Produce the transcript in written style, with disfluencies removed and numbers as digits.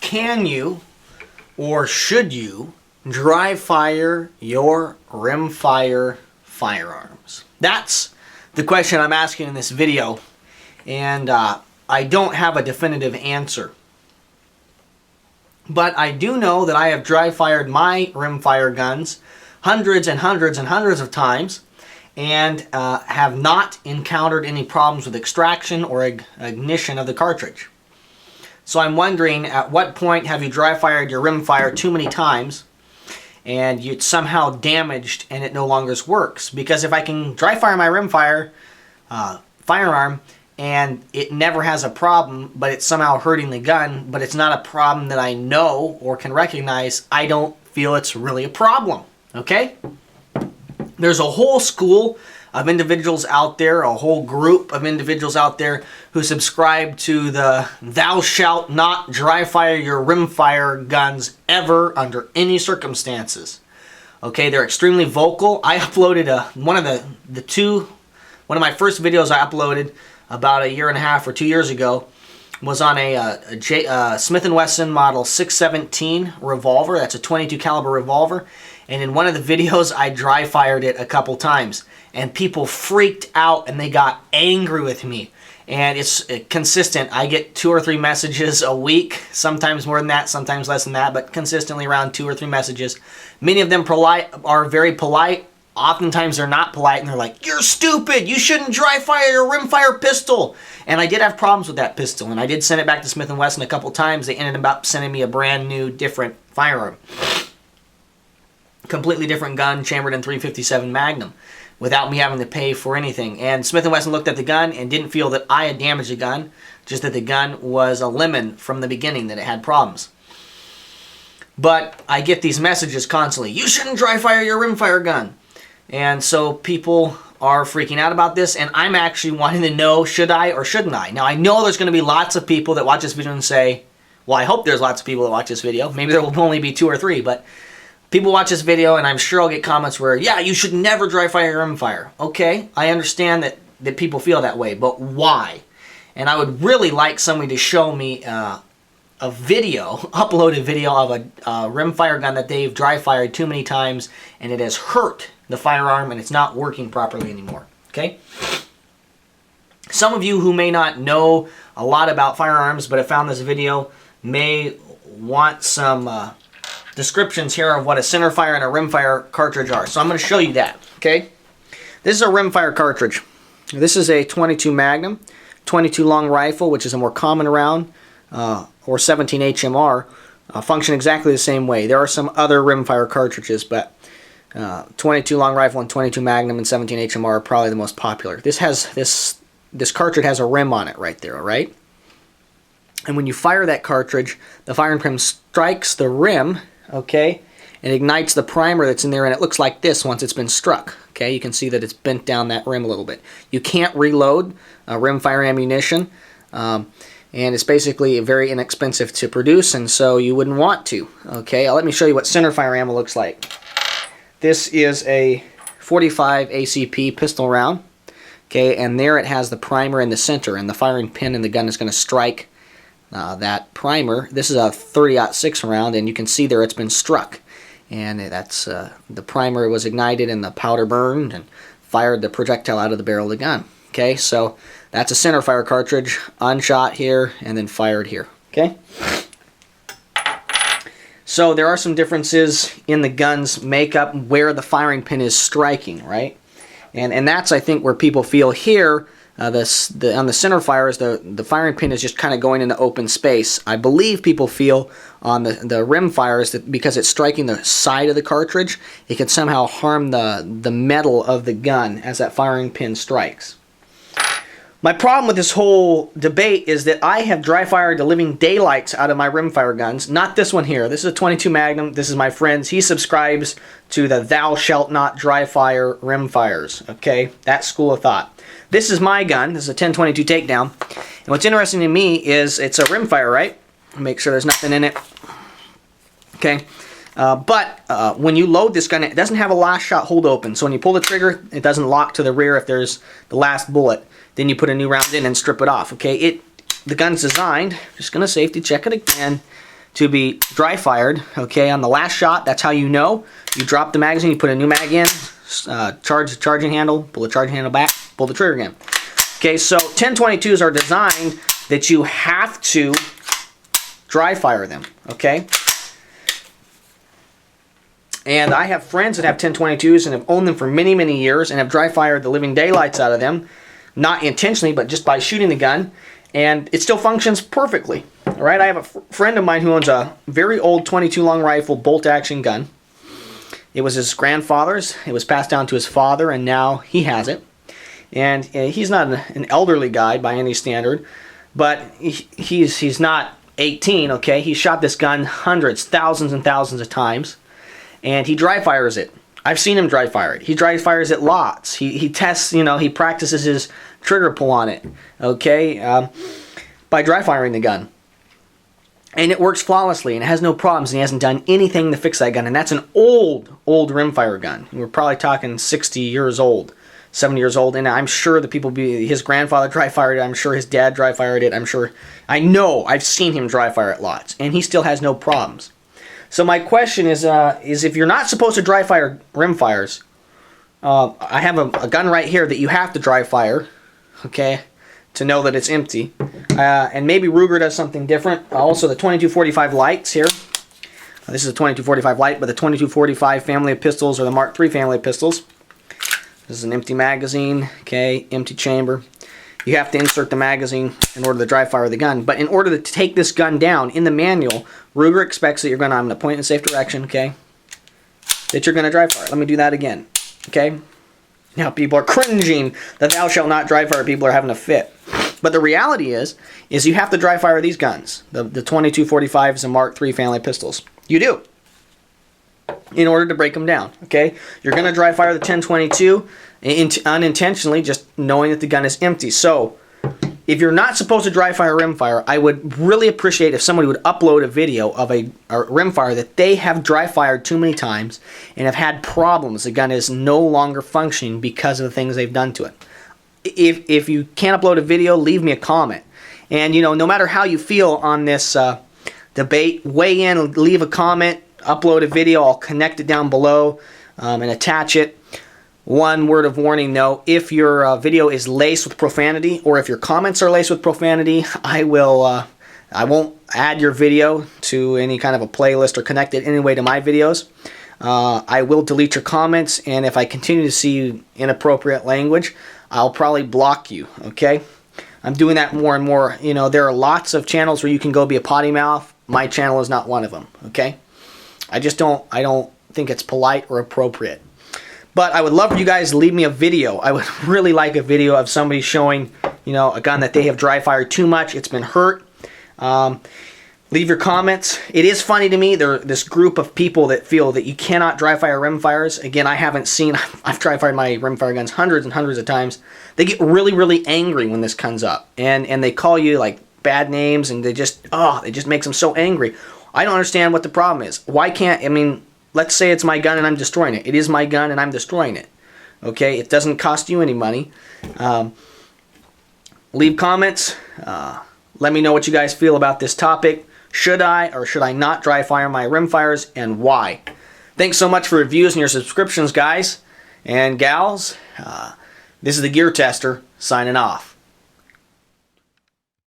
Can you or should you dry fire your rimfire firearms? That's the question I'm asking in this video, and I don't have a definitive answer. But I do know that I have dry fired my rimfire guns hundreds and hundreds and hundreds of times, and have not encountered any problems with extraction or ignition of the cartridge. So I'm wondering, at what point have you dry fired your rimfire too many times and it's somehow damaged and it no longer works? Because if I can dry fire my rimfire firearm and it never has a problem, but it's somehow hurting the gun, but it's not a problem that I know or can recognize, I don't feel it's really a problem. Okay? There's a whole school of individuals out there, a whole group of individuals out there who subscribe to the "thou shalt not dry fire your rimfire guns ever under any circumstances." Okay, they're extremely vocal. I uploaded one of my first videos I uploaded about a year and a half or 2 years ago was on a Smith & Wesson model 617 revolver. That's a 22 caliber revolver. And in one of the videos, I dry fired it a couple times, and people freaked out and they got angry with me. And it's consistent. I get 2 or 3 messages a week, sometimes more than that, sometimes less than that, but consistently around 2 or 3 messages. Many of them are very polite. Oftentimes they're not polite, and they're like, "You're stupid, you shouldn't dry fire your rimfire pistol." And I did have problems with that pistol, and I did send it back to Smith & Wesson a couple times. They ended up sending me a brand new, different firearm. Completely different gun, chambered in .357 Magnum, without me having to pay for anything. And Smith & Wesson looked at the gun and didn't feel that I had damaged the gun, just that the gun was a lemon from the beginning, that it had problems. But I get these messages constantly, "You shouldn't dry fire your rimfire gun." And so people are freaking out about this, and I'm actually wanting to know, should I or shouldn't I? Now, I know there's going to be lots of people that watch this video and say, well, I hope there's lots of people that watch this video. Maybe there will only be 2 or 3, but people watch this video, and I'm sure I'll get comments where, yeah, you should never dry fire your rimfire. Okay, I understand that people feel that way, but why? And I would really like somebody to show me a video, upload a video of a rimfire gun that they've dry fired too many times, and it has hurt the firearm and it's not working properly anymore. Okay? Some of you who may not know a lot about firearms but have found this video may want some descriptions here of what a centerfire and a rimfire cartridge are. So I'm going to show you that. Okay? This is a rimfire cartridge. This is a 22 Magnum, 22 long rifle, which is a more common round, or 17 HMR, function exactly the same way. There are some other rimfire cartridges, but 22 long rifle and 22 Magnum and 17 HMR are probably the most popular. This cartridge has a rim on it right there, all right? And when you fire that cartridge, the firing pin strikes the rim, okay, and ignites the primer that's in there, and it looks like this once it's been struck. Okay, you can see that it's bent down that rim a little bit. You can't reload rimfire ammunition, and it's basically very inexpensive to produce, and so you wouldn't want to. Okay, let me show you what centerfire ammo looks like. This is a 45 ACP pistol round. Okay, and there it has the primer in the center, and the firing pin in the gun is going to strike that primer. This is a 30-06 round, and you can see there it's been struck. And that's the primer was ignited and the powder burned and fired the projectile out of the barrel of the gun. Okay, so that's a centerfire cartridge, unshot here and then fired here. Okay, so there are some differences in the gun's makeup where the firing pin is striking, right? And that's, I think, where people feel here. On the centerfires, the firing pin is just kind of going into open space. I believe people feel on the rim fires that because it's striking the side of the cartridge, it can somehow harm the metal of the gun as that firing pin strikes. My problem with this whole debate is that I have dry fired the living daylights out of my rimfire guns. Not this one here. This is a 22 Magnum. This is my friend's. He subscribes to the "thou shalt not dry fire rimfires." Okay, that school of thought. This is my gun. This is a 1022 takedown. And what's interesting to me is it's a rimfire, right? Make sure there's nothing in it. Okay. But when you load this gun, it doesn't have a last shot hold open. So when you pull the trigger, it doesn't lock to the rear if there's the last bullet. Then you put a new round in and strip it off. Okay, the gun's designed, just going to safety check it again, to be dry fired. Okay, on the last shot, that's how you know. You drop the magazine, you put a new mag in, charge the charging handle, pull the charging handle back, pull the trigger again. Okay, so 1022s are designed that you have to dry fire them. Okay. And I have friends that have 1022s and have owned them for many, many years and have dry fired the living daylights out of them, not intentionally, but just by shooting the gun, and it still functions perfectly. All right, I have a friend of mine who owns a very old 22 long rifle bolt action gun. It was his grandfather's. It was passed down to his father, and now he has it. And he's not an elderly guy by any standard, but he's not 18. Okay, he shot this gun hundreds, thousands, and thousands of times. And he dry fires it. I've seen him dry fire it. He dry fires it lots. He tests, you know, he practices his trigger pull on it, okay, by dry firing the gun. And it works flawlessly, and it has no problems, and he hasn't done anything to fix that gun. And that's an old Rimfire gun. We're probably talking 60 years old, 70 years old, and I'm sure the people, his grandfather dry fired it, I'm sure his dad dry fired it, I've seen him dry fire it lots, and he still has no problems. So my question is if you're not supposed to dry fire rimfires, I have a gun right here that you have to dry fire, okay, to know that it's empty. And maybe Ruger does something different. Also, the 2245 lights here. This is a 2245 light, but the 2245 family of pistols or the Mark III family of pistols. This is an empty magazine, okay, empty chamber. You have to insert the magazine in order to dry fire the gun. But in order to take this gun down, in the manual, Ruger expects that I'm going to point in a safe direction, okay? That you're going to dry fire. Let me do that again, okay? Now people are cringing that thou shalt not dry fire. People are having a fit. But the reality is you have to dry fire these guns, the 2245s and Mark III family pistols. You do. In order to break them down, okay? You're going to dry fire the 1022 unintentionally, just knowing that the gun is empty. So, if you're not supposed to dry fire rimfire, I would really appreciate if somebody would upload a video of a rimfire that they have dry fired too many times and have had problems. The gun is no longer functioning because of the things they've done to it. If you can't upload a video, leave me a comment. And, you know, no matter how you feel on this debate, weigh in, leave a comment, upload a video. I'll connect it down below and attach it. One word of warning though, if your video is laced with profanity or if your comments are laced with profanity, I won't add your video to any kind of a playlist or connect it in any way to my videos. I will delete your comments, and if I continue to see inappropriate language, I'll probably block you, okay? I'm doing that more and more. You know, there are lots of channels where you can go be a potty mouth. My channel is not one of them, okay? I don't think it's polite or appropriate. But I would love for you guys to leave me a video. I would really like a video of somebody showing, you know, a gun that they have dry fired too much. It's been hurt. Leave your comments. It is funny to me, there's this group of people that feel that you cannot dry fire rimfires. Again, I've dry fired my rimfire guns hundreds and hundreds of times. They get really, really angry when this comes up. And they call you like bad names, and it just makes them so angry. I don't understand what the problem is. Why can't, I mean, let's say it's my gun and I'm destroying it. It is my gun and I'm destroying it. Okay, it doesn't cost you any money. Leave comments. Let me know what you guys feel about this topic. Should I or should I not dry fire my rimfires, and why? Thanks so much for your views and your subscriptions, guys and gals. This is the Gear Tester signing off.